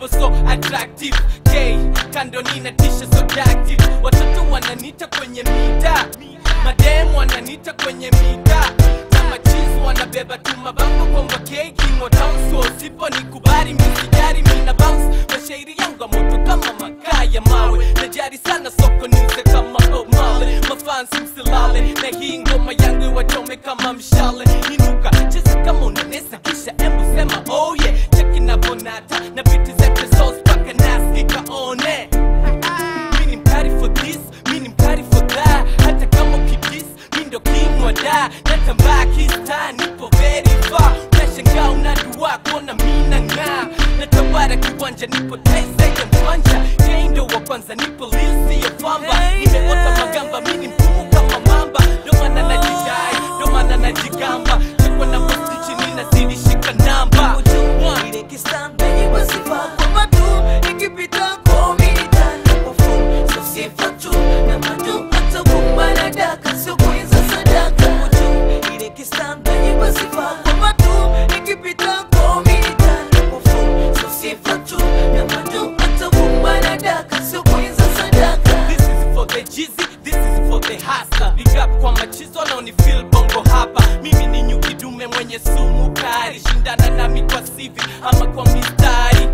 nipo so attractive. K kando nina tisha so active. Watoto wananita kwenye mita, madem wananita kwenye mita, na machizi wanabeba tu mabango kwamba K king wa town. So sipo nikubali misijari mina bounce. Mashairi yangu moto kama makaa ya mawe. Najari sana soko niuze kama Bob Marley. Mafansi msilale na hii ngoma yangu wachome kama mshale. Inuka cheza kama unanesa kisha embu sema oh yeah. Cheki na bonata na biti zake sauce paka nasi kaone. Mini mkari for this, mini mkari for that. Hata kama ukidis, mindo king wa da. Natambaa kista, nipo very far. Unashangaa unadua kuona mina nga. Natawara kiwanja, nipo taisa ya mwanja. Kendo wa kwanza, nipo lisi ya famba. Nimeota magamba, mini mkumu kama mamba. Domana na jidai, domana na jigamba. Chekwa na postichi, nina zidi shika namba. Ile kistanda jiba sifa kwa matu. Ikipita kwa militani kwa full. So sifa tu na matu. Hata kumbana daka, sio kuinza sadaka. Ile kistanda jiba sifa kwa matu. Ikipita kwa militani kwa full. So sifa tu na matu. Hata kumbana daka, sio kuinza sadaka. This is for the Jeezy, this is for the hustler. Big up kwa machizo wanaonifeel bongo hapa. Mimi ni nyuki dume mwenye sumu kari. Shindana nami kwa CV ama kwa mistari.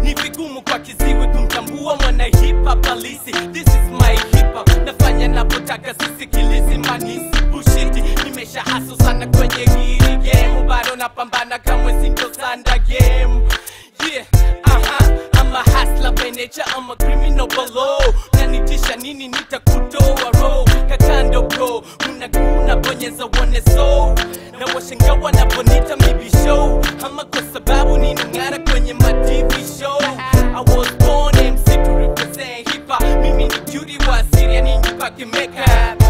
Ni vigumu kwa kiziwi kumtambua mwana hip hop halisi. This is my hip hop. Nafanya napotaka sisikilizi manisi bullshit. Nimesha hustle sana kwenye hili game. Bado napambana kamwe sintosanda game. Yeah, I'm a hustler by nature, I'm a criminal below. Nanitisha nini nitakutoa roho. Kakando bro, unaguna bonyeza one so. Na washangawa na bonita maybe show. Ama kwa sababu ninangara kwenye ma TV show. I was born MC to represent hip hop. Mimi ni beauty wa asiri ya ninyi pake makeup.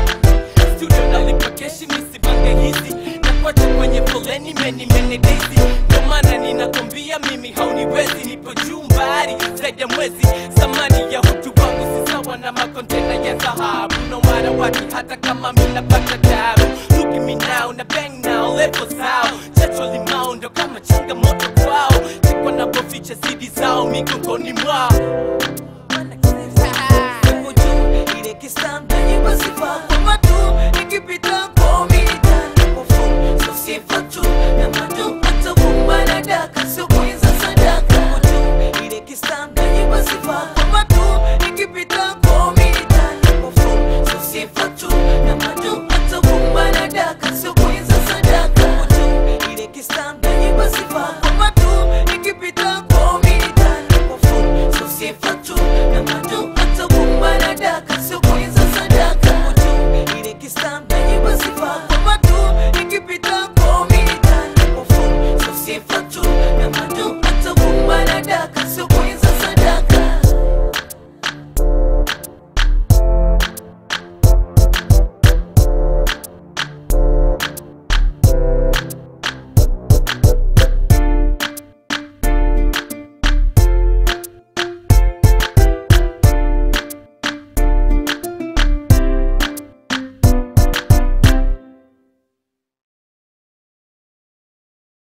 Studio nalipa keshi misibange hizi. Na kwacha kwenye foleni many daisy. Ndo maana ninakwambia mimi hauniwezi. Nipo juu mbari zaidi ya mwezi. Samani ya hutu wangu si sawa na makontena ya dhahabu. No matter what, hata kama mina pata tabu. Look at me now, na bang now, levels out. Chacho limao ndo kama changamoto kwao. Chekwa na boficha zidi zao mikongoni mwao. Ile kistanda jiba sifa kwa matu. Ikipita kwa militani kwa full. So sifa tu na matu. Hata kumbana daka, sio kuinza sadaka. Ile kistanda jiba sifa kwa matu. Ikipita kwa militani kwa full. So sifa tu na matu. Hata kumbana daka, sio kuinza sadaka. Ile kistanda jiba sifa kwa matu. Ikipita kwa militani kwa full. So sifa tu na matu. Hata kumbana daka, sio